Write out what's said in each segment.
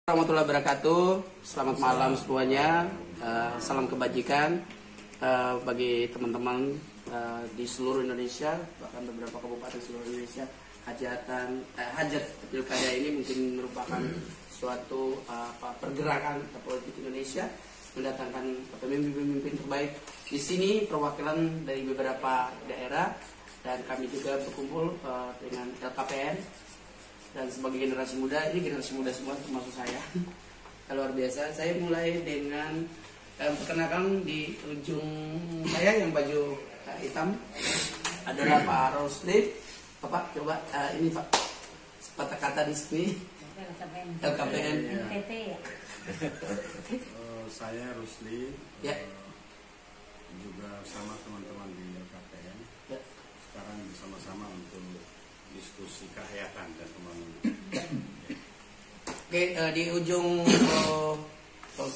Warahmatullahi wabarakatuh. Selamat malam semuanya. Salam kebajikan bagi teman-teman di seluruh Indonesia, bahkan beberapa kabupaten seluruh Indonesia. Hajat pilkada ini mungkin merupakan suatu pergerakan politik Indonesia mendatangkan pemimpin-pemimpin terbaik. Di sini perwakilan dari beberapa daerah dan kami juga berkumpul dengan LKPN. Dan sebagai generasi muda, ini generasi muda semua termasuk saya. Luar biasa. Saya mulai dengan perkenalkan di ujung saya yang baju hitam adalah Pak Rusli. Bapak coba ini Pak sepatah kata di sini. LKPN. Saya Rusli. Ya. Juga sama teman-teman di LKPN. Ya. Sekarang bersama-sama untuk diskusi kehayatan dan pembangunan. Oke, di ujung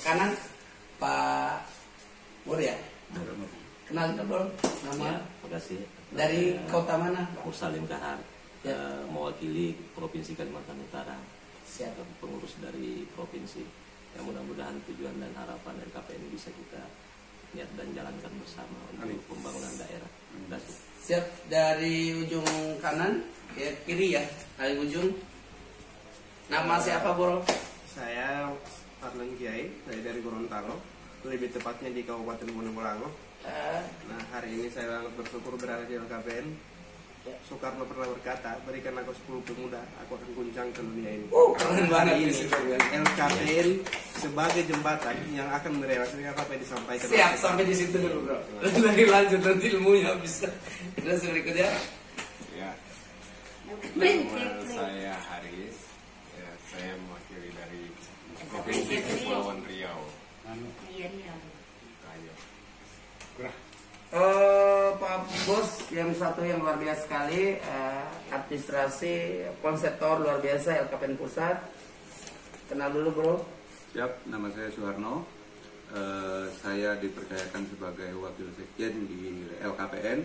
kanan Pak Mur ya. Kenal dulu nama. Terima kasih. Dari kota mana? Pak Salim Kahar, mewakili Provinsi Kalimantan Utara. Siap. Pengurus dari provinsi. Yang mudah-mudahan tujuan dan harapan LKPN ini bisa kita lihat dan jalankan bersama untuk pembangunan daerah. Siap. Dari ujung kanan ya, kiri ya, dari ujung. Nama siapa Bro? Saya Arlen Kiai, saya dari Gorontalo, lebih tepatnya di Kabupaten Bonegolango. Nah, hari ini saya sangat bersyukur berada di LKPN. Soekarno pernah berkata, berikan aku 10 pemuda, aku akan guncang ke dunia ini. Keren banget Hari ini. LKPN sebagai jembatan yang akan merealisasikan apa yang disampaikan. Siap, sampai di situ dulu Bro. Nanti lanjut, nanti ilmunya bisa. Terus berikutnya. Ya. Nama saya Haris. Ya, saya mewakili dari Provinsi Kepulauan Riau. Pak Bos yang satu yang luar biasa sekali, administrasi konseptor luar biasa LKPN Pusat. Kenal dulu Bro. Siap, nama saya Suharno. Saya dipercayakan sebagai wakil sekjen di LKPN.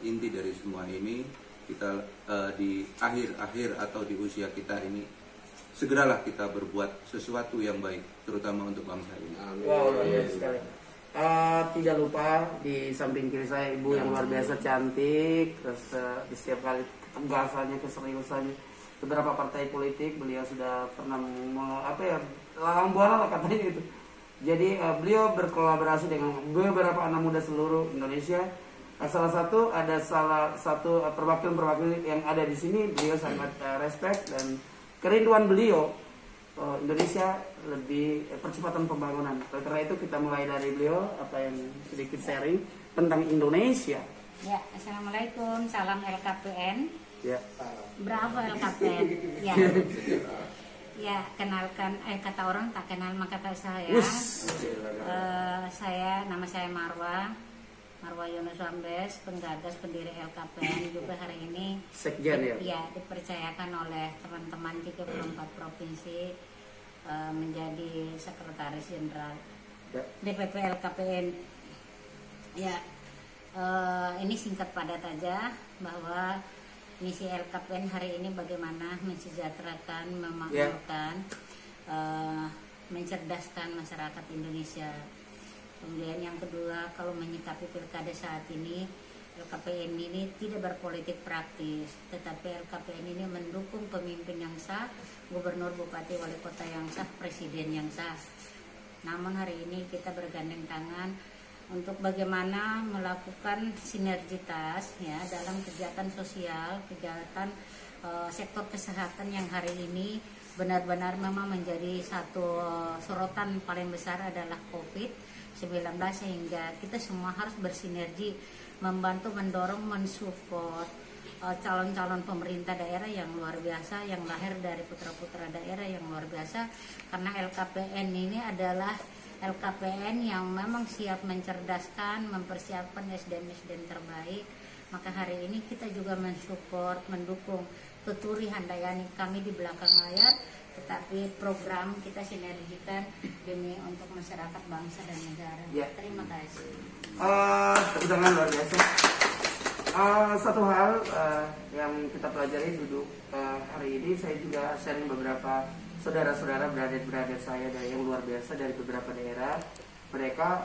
Inti dari semua ini kita di akhir-akhir atau di usia kita ini segeralah kita berbuat sesuatu yang baik, terutama untuk bangsa ini. Wow, luar biasa sekali. Tidak lupa di samping kiri saya ibu yang luar biasa cantik, terus di setiap kali ketegasannya, keseriusannya. Beberapa partai politik beliau sudah pernah lalang buana lah katanya gitu. Jadi beliau berkolaborasi dengan beberapa anak muda seluruh Indonesia. Salah satu perwakilan yang ada di sini beliau sangat respect dan kerinduan beliau Indonesia lebih percepatan pembangunan. Karena itu kita mulai dari beliau apa yang sedikit sharing tentang Indonesia. Ya, assalamualaikum, salam LKPN. Ya. Bravo LKPN. Ya. Ya, kenalkan kata orang tak kenal maka tak sayang. Nama saya Marwa Yunus Wambes, penggagas pendiri LKPN, juga hari ini Sekjen ya. Dipercayakan oleh teman-teman 34 provinsi menjadi sekretaris jenderal DPP LKPN. Ya, ini singkat padat aja bahwa misi LKPN hari ini bagaimana mensejahterakan, memakmurkan, mencerdaskan masyarakat Indonesia. Kemudian yang kedua, kalau menyikapi pilkada saat ini, LKPN ini tidak berpolitik praktis, tetapi LKPN ini mendukung pemimpin yang sah, gubernur, bupati, wali kota yang sah, presiden yang sah. Namun hari ini kita bergandeng tangan untuk bagaimana melakukan sinergitas ya dalam kegiatan sosial, kegiatan sektor kesehatan yang hari ini benar-benar memang menjadi satu sorotan paling besar adalah COVID-19, sehingga kita semua harus bersinergi membantu, mendorong, mensupport calon-calon pemerintah daerah yang luar biasa, yang lahir dari putra-putra daerah yang luar biasa. Karena LKPN ini adalah LKPN yang memang siap mencerdaskan, mempersiapkan SDM-SDM terbaik. Maka hari ini kita juga mensupport, mendukung Tuturi Handayani kami di belakang layar, tetapi program kita sinergikan demi untuk masyarakat, bangsa dan negara. Ya. Terima kasih. Undangan luar biasa. Satu hal yang kita pelajari duduk hari ini, saya juga sharing beberapa saudara-saudara brother saya dari yang luar biasa dari beberapa daerah, mereka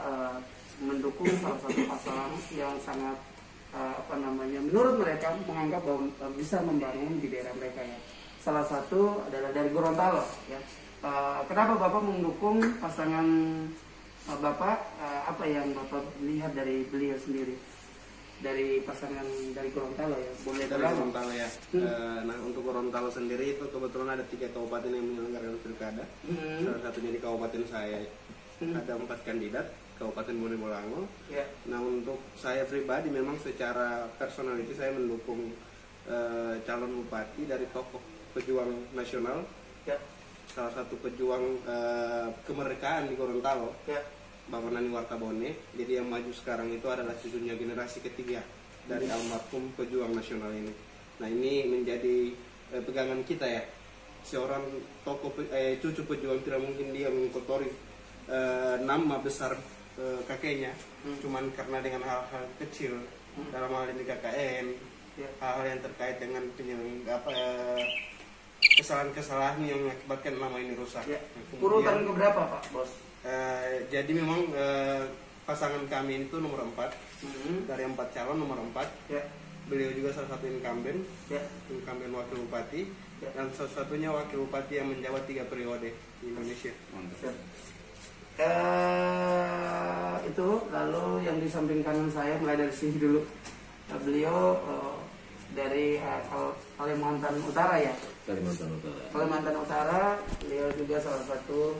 mendukung salah satu pasangan yang sangat menurut mereka menganggap bahwa bisa membangun di daerah mereka ya. Salah satu adalah dari Gorontalo ya. Kenapa Bapak mendukung pasangan Bapak? Apa yang Bapak lihat dari beliau sendiri? Dari pasangan dari Gorontalo ya, boleh dari Gorontalo ya. Nah untuk Gorontalo sendiri itu kebetulan ada 3 kabupaten yang menyelenggarakan pilkada. Salah satunya di kabupaten saya ada 4 kandidat, Kabupaten Bone Bolango. Nah untuk saya pribadi memang secara personality saya mendukung calon bupati dari tokoh pejuang nasional, salah satu pejuang kemerdekaan di Gorontalo. Bapak Nani Wartabone. Jadi yang maju sekarang itu adalah cucunya generasi ketiga dari almarhum pejuang nasional ini. Nah ini menjadi pegangan kita ya. Seorang tokoh cucu pejuang tidak mungkin dia mengkotori nama besar kakeknya, cuman karena dengan hal-hal kecil dalam hal ini KKN, hal-hal yang terkait dengan kesalahan-kesalahan yang mengakibatkan nama ini rusak. Urutan keberapa Pak Bos? Jadi memang pasangan kami itu nomor 4 dari 4 calon nomor 4. Beliau juga salah satu incumbent, incumbent wakil bupati, dan salah satunya wakil bupati yang menjabat 3 periode di Indonesia. Itu lalu yang di samping kanan saya mulai dari sini dulu. Beliau dari Kalimantan Utara ya. Kalimantan Utara. Beliau juga salah satu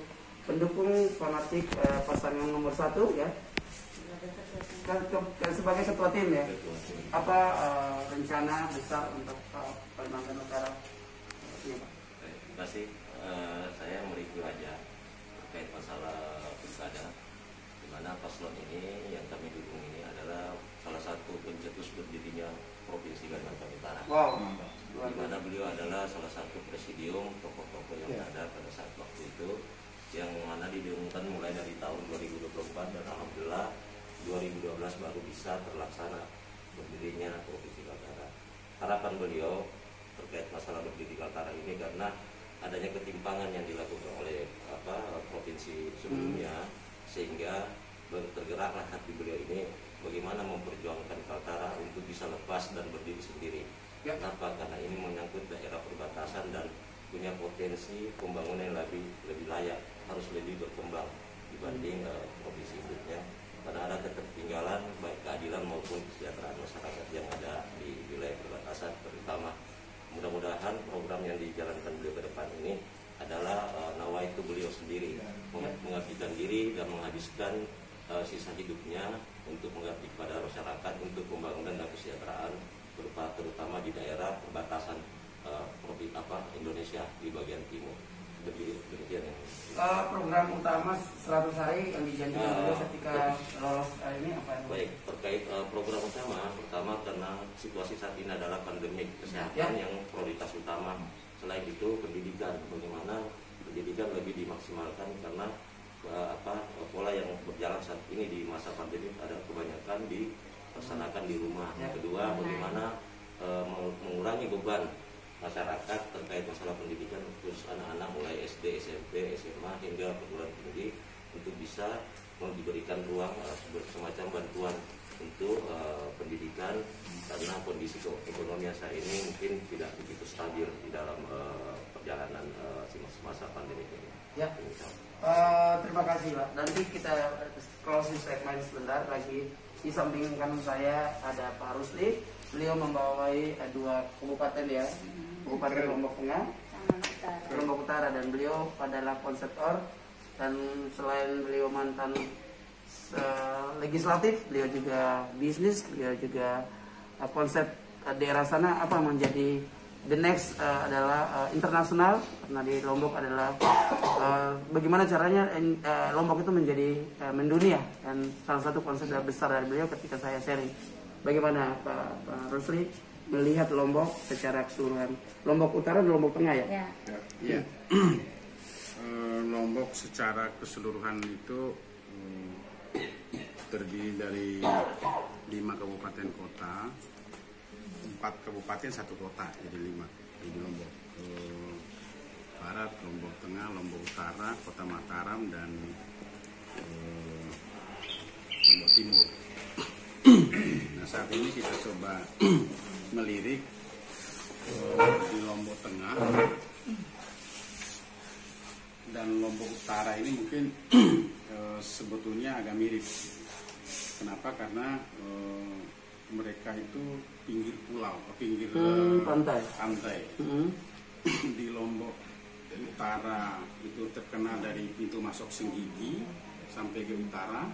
pendukung fanatik pasangan nomor 1 ya. Sebagai ketua tim ya. Apa rencana besar untuk Kalimantan Utara? Terima kasih. Saya mereview aja terkait masalah pilkada, di mana paslon ini yang kami dukung ini adalah salah satu pencetus berdirinya Provinsi Kalimantan Utara. Di mana beliau adalah salah satu presidium tokoh-tokoh yang ada pada saat waktu itu, yang mana diumumkan mulai dari tahun 2024 dan alhamdulillah 2012 baru bisa terlaksana berdirinya Provinsi Kaltara. Harapan beliau terkait masalah berdiri Kaltara ini karena adanya ketimpangan yang dilakukan oleh provinsi sebelumnya, sehingga tergeraklah hati beliau ini bagaimana memperjuangkan Kaltara untuk bisa lepas dan berdiri sendiri. Kenapa? Karena ini menyangkut daerah perbatasan dan punya potensi pembangunan yang lebih layak, harus lebih berkembang dibanding provinsi induknya, karena ada ketertinggalan baik keadilan maupun kesejahteraan masyarakat yang ada di wilayah perbatasan terutama. Mudah-mudahan program yang dijalankan beliau ke depan ini adalah nawaitu beliau sendiri, mengabdikan diri dan menghabiskan sisa hidupnya untuk mengabdi kepada masyarakat untuk pembangunan dan kesejahteraan terutama di daerah perbatasan Indonesia di bagian timur. Demikian. Program utama 100 hari yang dijanjikan beliau ketika lolos ini apa? Baik, terkait program utama, pertama karena situasi saat ini adalah pandemi kesehatan yang prioritas utama. Selain itu pendidikan, bagaimana pendidikan lebih dimaksimalkan karena pola yang berjalan saat ini di masa pandemi ada kebanyakan dilaksanakan di rumah. Kedua, bagaimana mengurangi beban masyarakat terkait masalah pendidikan, khusus anak-anak mulai SD, SMP, SMA hingga perguruan tinggi untuk bisa diberikan ruang semacam bantuan untuk pendidikan, karena kondisi ekonomi saat ini mungkin tidak begitu stabil di dalam perjalanan masa pandemi ini. Terima kasih Pak. Nanti kita closing statement sebentar lagi. Di samping kanan saya ada Pak Rusli. Beliau membawai 2 kabupaten ya, Kabupaten Lombok Tengah, Lombok Utara, dan beliau adalah konseptor. Dan selain beliau mantan legislatif, beliau juga bisnis, beliau juga konsep daerah sana apa menjadi the next adalah internasional, karena di Lombok adalah bagaimana caranya Lombok itu menjadi mendunia, dan salah satu konsep besar dari beliau ketika saya sharing. Bagaimana Pak Rusli melihat Lombok secara keseluruhan? Lombok Utara dan Lombok Tengah ya? Ya. Lombok secara keseluruhan itu terdiri dari 5 kabupaten kota, 4 kabupaten 1 kota, jadi 5 di Lombok. Barat, Lombok Tengah, Lombok Utara, Kota Mataram, dan Lombok Timur. Nah, saat ini kita coba melirik di Lombok Tengah dan Lombok Utara ini mungkin sebetulnya agak mirip. Kenapa? Karena mereka itu pinggir pulau, pinggir pantai. Di Lombok Utara itu terkenal dari pintu masuk Senggigi sampai ke utara.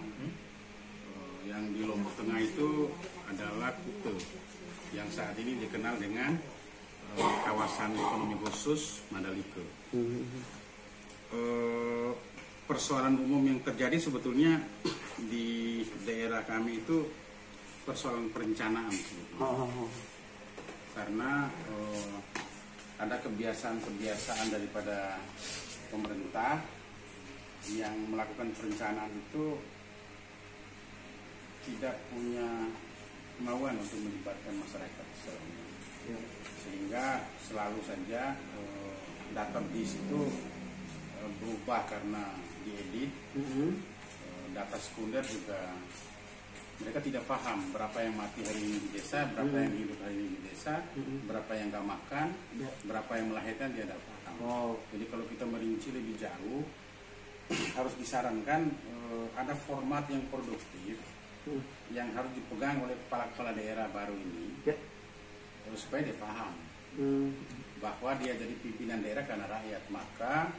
Yang di Lombok Tengah itu adalah Kute, yang saat ini dikenal dengan kawasan ekonomi khusus Mandalika. Persoalan umum yang terjadi sebetulnya di daerah kami itu persoalan perencanaan karena ada kebiasaan daripada pemerintah yang melakukan perencanaan itu tidak punya kemauan untuk melibatkan masyarakat sehingga selalu saja database itu berubah karena diedit. Data sekunder juga mereka tidak paham berapa yang mati hari ini di desa, berapa yang hidup hari ini di desa, berapa yang gak makan, berapa yang melahirkan, dia tidak paham. Jadi kalau kita merinci lebih jauh, harus disarankan ada format yang produktif yang harus dipegang oleh kepala-kepala daerah baru ini supaya dia paham bahwa dia jadi pimpinan daerah karena rakyat. Maka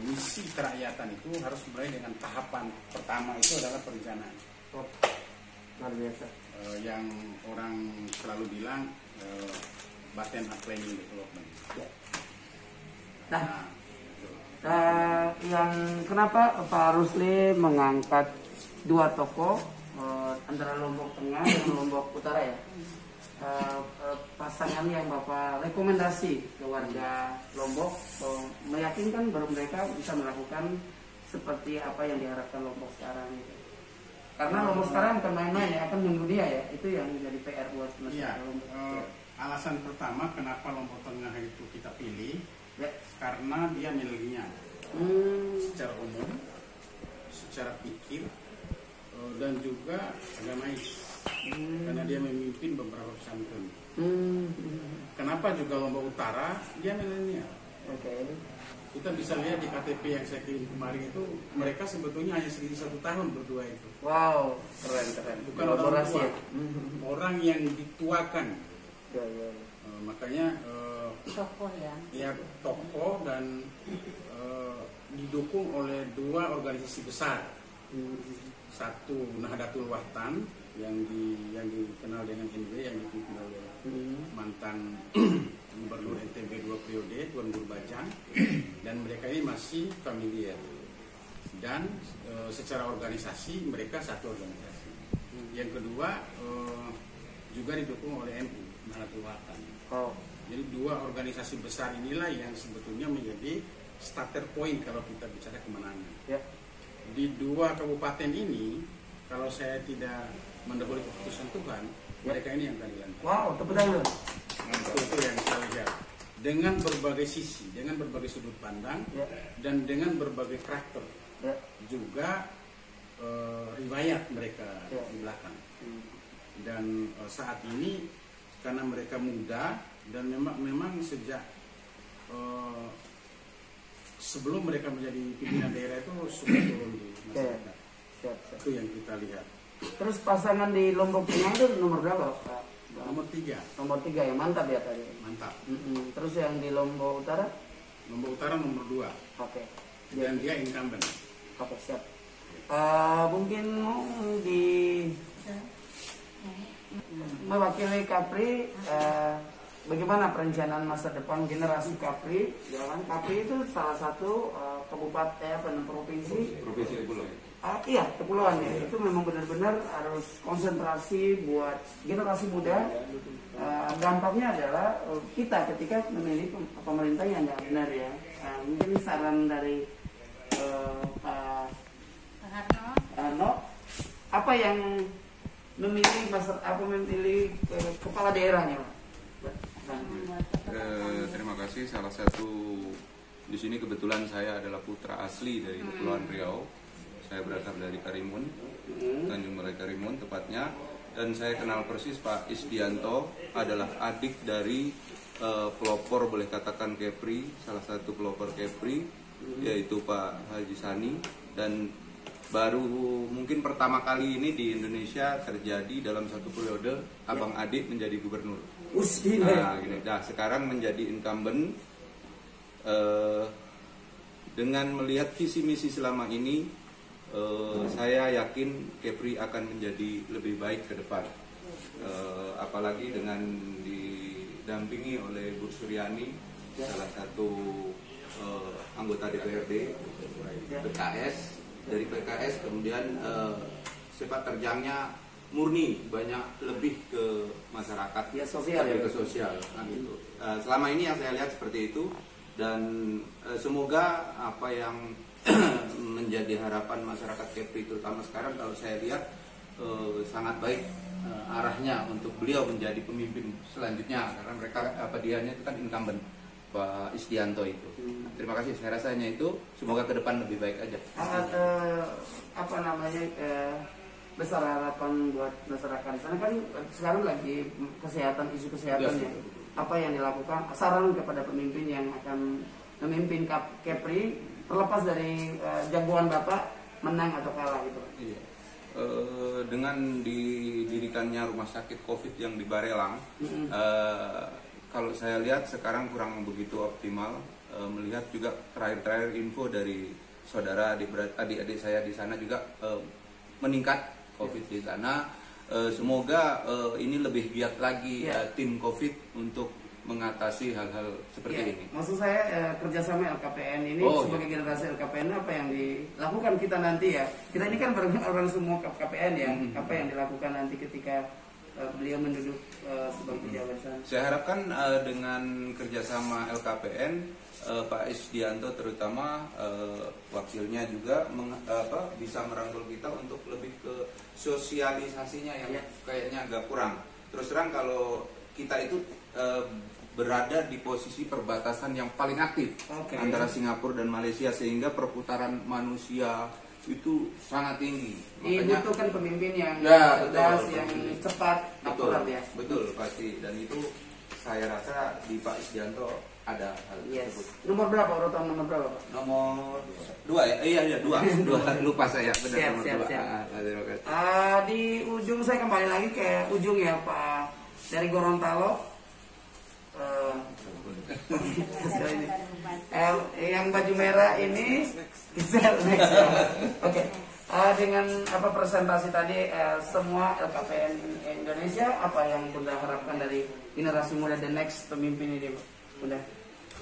misi kerakyatan itu harus mulai dengan tahapan pertama, itu adalah perencanaan. Luar biasa. Yang orang selalu bilang bottom up planning development. Yang kenapa Pak Rusli mengangkat dua tokoh antara Lombok Tengah dan Lombok Utara ya? Pasangan yang Bapak rekomendasi ke warga Lombok meyakinkan baru mereka bisa melakukan seperti apa yang diharapkan Lombok sekarang gitu. Karena Lombok sekarang bukan main-main ya, akan mendunia ya, itu yang menjadi PR buat masyarakat Lombok. Alasan pertama kenapa Lombok Tengah itu kita pilih karena dia milenial secara umum, secara pikir, dan juga agamais. Karena dia memimpin beberapa pesantren. Kenapa juga Lombok Utara? Dia milenial. Kita bisa lihat di KTP yang saya kirim kemarin itu, mereka sebetulnya hanya sekitar 1 tahun berdua itu. Wow, keren. Bukan orang tua, orang yang dituakan. Makanya Tokoh ya tokoh dan didukung oleh 2 organisasi besar. Satu Nahdlatul Watan yang dikenal dengan NB, yang dipimpin oleh mantan Gubernur NTB 2 periode, Tuan Guru Bajang, dan mereka ini masih familiar. Dan secara organisasi mereka satu organisasi. Yang kedua juga didukung oleh MU, Nahdlatul Watan. Jadi 2 organisasi besar inilah yang sebetulnya menjadi starter point kalau kita bicara kemenangan. Di 2 kabupaten ini, kalau saya tidak mendahului keputusan Tuhan, mereka ini yang keadilan. Wow, tepuk tangan. Itu yang saya lihat. Dengan berbagai sisi, dengan berbagai sudut pandang, dan dengan berbagai karakter, juga riwayat mereka di belakang. Dan saat ini karena mereka muda dan memang sejak sebelum mereka menjadi pimpinan daerah itu sudah turun di masyarakat. Itu yang kita lihat. Terus pasangan di Lombok Tengah itu nomor berapa, Pak? Nomor 3. Nomor 3 yang mantap ya tadi. Mantap. Terus yang di Lombok Utara? Lombok Utara nomor 2. Dan dia incumbent. Siap. Mungkin di mewakili Kapri, bagaimana perencanaan masa depan generasi Kapri? Jangan Kapri itu salah satu kabupaten provinsi kepulauan. Iya, kepulauan ya. Itu memang benar-benar harus konsentrasi buat generasi muda. Dampaknya adalah kita ketika memilih pemerintah yang nggak benar ya. Mungkin saran dari Pak Harno, apa yang memilih kepala daerahnya, Pak? Terima kasih. Salah satu di sini kebetulan saya adalah putra asli dari Kepulauan Riau. Saya berasal dari Karimun, Tanjung Balai Karimun tepatnya. Dan saya kenal persis Pak Isdianto, adalah adik dari pelopor, boleh katakan Kepri, salah satu pelopor Kepri, yaitu Pak Haji Sani. Dan baru mungkin pertama kali ini di Indonesia terjadi dalam satu periode abang adik menjadi gubernur. Nah, gini. Nah, sekarang menjadi incumbent. Dengan melihat visi misi selama ini, saya yakin Kepri akan menjadi lebih baik ke depan. Apalagi dengan didampingi oleh Bu Suryani, salah satu anggota DPRD PKS, dari PKS, kemudian sepak terjangnya murni banyak lebih ke masyarakat, ya, sosial, lebih ke sosial. Nah, gitu. Selama ini yang saya lihat seperti itu, dan semoga apa yang menjadi harapan masyarakat Kepri terutama sekarang, kalau saya lihat sangat baik arahnya untuk beliau menjadi pemimpin selanjutnya, karena mereka dianya itu kan incumbent Pak Isdianto itu. Terima kasih, saya rasanya itu semoga ke depan lebih baik aja. Besar harapan buat masyarakat di sana kan sekarang lagi kesehatan, isu kesehatannya. Apa yang dilakukan, saran kepada pemimpin yang akan memimpin Kepri, terlepas dari jagoan Bapak menang atau kalah gitu. Iya. Dengan didirikannya rumah sakit COVID yang di Barelang, kalau saya lihat sekarang kurang begitu optimal. Melihat juga terakhir info dari saudara adik-adik saya di sana juga meningkat COVID di sana. Semoga ini lebih giat lagi tim COVID untuk mengatasi hal-hal seperti ini. Maksud saya kerjasama LKPN ini sebagai generasi LKPN, apa yang dilakukan kita nanti ya? Kita ini kan orang semua KPN ya. Apa yang dilakukan nanti ketika beliau menduduki sebagai pejabat sana? Saya harapkan dengan kerjasama LKPN, Pak Isdianto terutama wakilnya juga bisa merangkul kita untuk lebih ke sosialisasinya yang kayaknya agak kurang. Terus terang kalau kita itu berada di posisi perbatasan yang paling aktif antara Singapura dan Malaysia, sehingga perputaran manusia itu sangat tinggi. Makanya dibutuhkan pemimpin yang cerdas, yang cepat, akurat ya. Betul, pasti. Dan itu saya rasa di Pak Isdianto ada hal tersebut. Nomor berapa, urutan nomor berapa, Pak? Nomor 2 ya? Iya, 2. Lupa saya, benar. Siap. Di ujung saya kembali lagi ke ujung ya, Pak. Dari Gorontalo. Yang baju merah ini oke. Dengan presentasi tadi semua LKPN Indonesia, apa yang Bunda harapkan dari generasi muda, the next pemimpin ini, Bunda?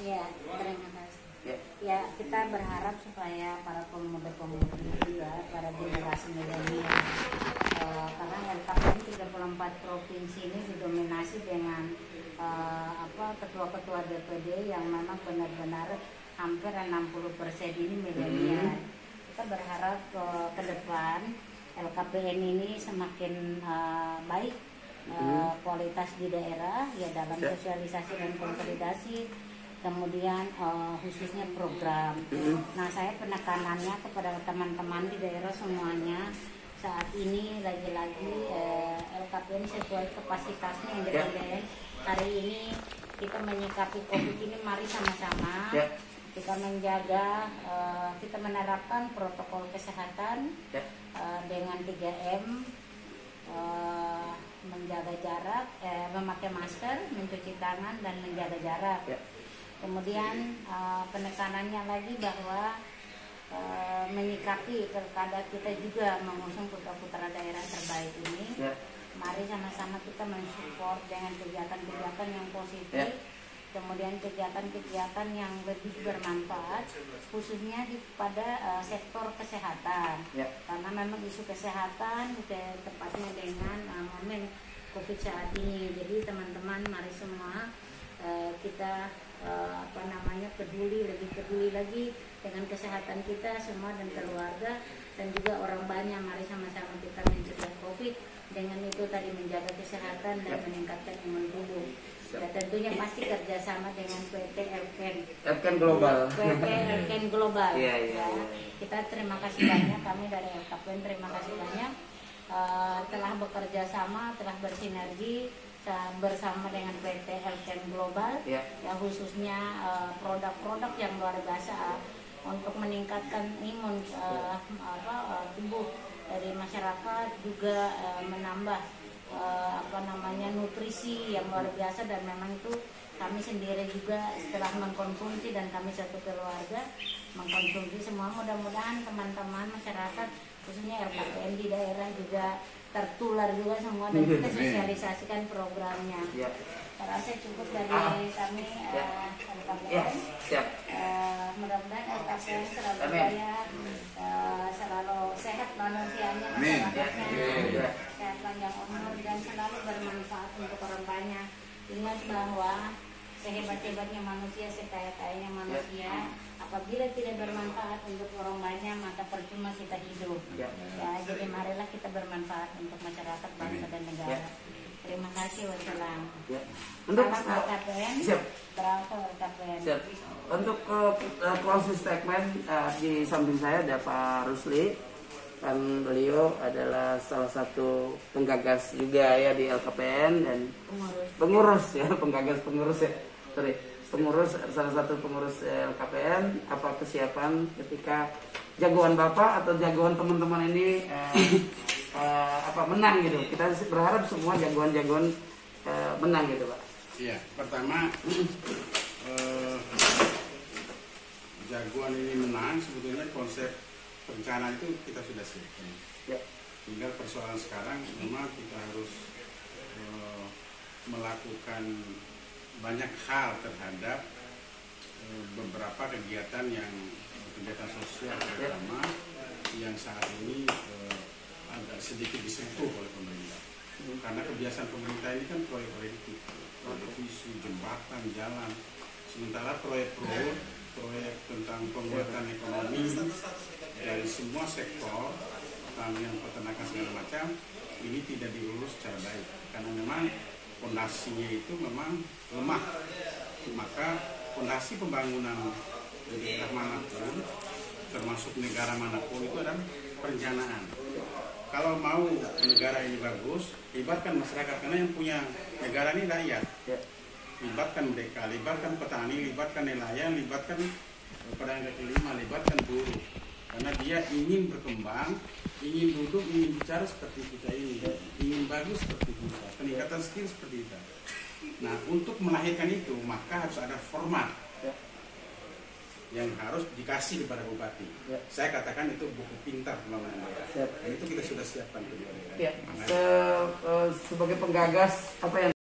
Ya, terima kasih. Ya, kita berharap supaya para pemuda-pemudi juga, para generasi milenial, karena LKPN 34 provinsi ini didominasi dengan ketua-ketua DPD yang memang benar-benar hampir 60% ini milenial. Kita berharap ke depan LKPN ini semakin baik kualitas di daerah ya, dalam sosialisasi dan konsolidasi, kemudian khususnya program. Nah, saya penekanannya kepada teman-teman di daerah semuanya, saat ini lagi-lagi LKPN sesuai kapasitasnya yang independen. Hari ini kita menyikapi COVID ini, mari sama-sama kita menjaga, kita menerapkan protokol kesehatan dengan 3M, menjaga jarak, memakai masker, mencuci tangan, dan menjaga jarak. Kemudian penekanannya lagi bahwa menyikapi pilkada, kita juga mengusung putra-putra daerah terbaik ini. Mari sama-sama kita mensupport dengan kegiatan-kegiatan yang positif, kemudian kegiatan-kegiatan yang lebih bermanfaat, khususnya pada sektor kesehatan. Karena memang isu kesehatan tepatnya dengan momen COVID saat ini. Jadi teman-teman, mari semua kita lebih peduli lagi dengan kesehatan kita semua dan keluarga, dan juga orang banyak. Mari sama-sama kita mencegah COVID dengan itu tadi, menjaga kesehatan dan meningkatkan imun tubuh. Ya, tentunya pasti kerjasama dengan PT Elken Global. PT Elken Global. Iya. Kita terima kasih banyak, kami dari LKPN terima kasih banyak telah bekerja sama, telah bersinergi bersama dengan PT Elken Global. Ya khususnya produk-produk yang luar biasa untuk meningkatkan imun tubuh dari masyarakat, juga menambah nutrisi yang luar biasa. Dan memang itu kami sendiri juga setelah mengkonsumsi, dan kami satu keluarga mengkonsumsi semua. Mudah-mudahan teman-teman masyarakat khususnya RKPN di daerah juga tertular juga semua, dan kita sosialisasikan programnya. Saya rasa cukup dari kami RKPN. Mudah-mudahan RKPN selalu jaya, selalu sehat manusianya, masyarakatnya, sehat panjang umur, dan selalu bermanfaat untuk orang banyak. Ingat bahwa sehebat-hebatnya manusia, sekaya-kayanya manusia, apabila tidak bermanfaat untuk orang banyak, maka percuma kita hidup. Jadi marilah kita bermanfaat untuk masyarakat, bangsa dan negara. Terima kasih. Wassalam. Untuk RKPN, berapa RKPN? Untuk closing statement, di samping saya ada Pak Rusli, kan beliau adalah salah satu penggagas juga ya di LKPN, dan pengurus salah satu pengurus LKPN. Apa kesiapan ketika jagoan Bapak atau jagoan teman-teman ini menang gitu? Kita berharap semua jagoan-jagoan menang gitu, Pak. Iya, pertama jagoan ini menang, sebetulnya konsep perencanaan itu kita sudah siapkan. Tinggal persoalan sekarang memang kita harus melakukan banyak hal terhadap beberapa kegiatan sosial terutama yang saat ini agak sedikit disentuh oleh pemerintah. Karena kebiasaan pemerintah ini kan proyek-proyek televisi, jembatan, jalan. Sementara proyek tentang penguatan ekonomi dari semua sektor, tentang yang peternakan segala macam, ini tidak diurus secara baik. Karena memang fondasinya itu memang lemah. Maka fondasi pembangunan di daerah manapun, termasuk negara manapun, itu adalah perencanaan. Kalau mau negara ini bagus, libatkan masyarakat, karena yang punya negara ini rakyat. Libatkan mereka, libatkan petani, libatkan nelayan, libatkan pedagang kaki lima, libatkan buruh. Karena dia ingin berkembang, ingin duduk, ingin bicara seperti kita ini, ingin bagus seperti kita, peningkatan skill seperti kita. Nah, untuk melahirkan itu, maka harus ada format yang harus dikasih kepada bupati. Saya katakan itu buku pintar pembangunan daerah. Dan itu kita sudah siapkan kedua daerah. Sebagai penggagas, apa yang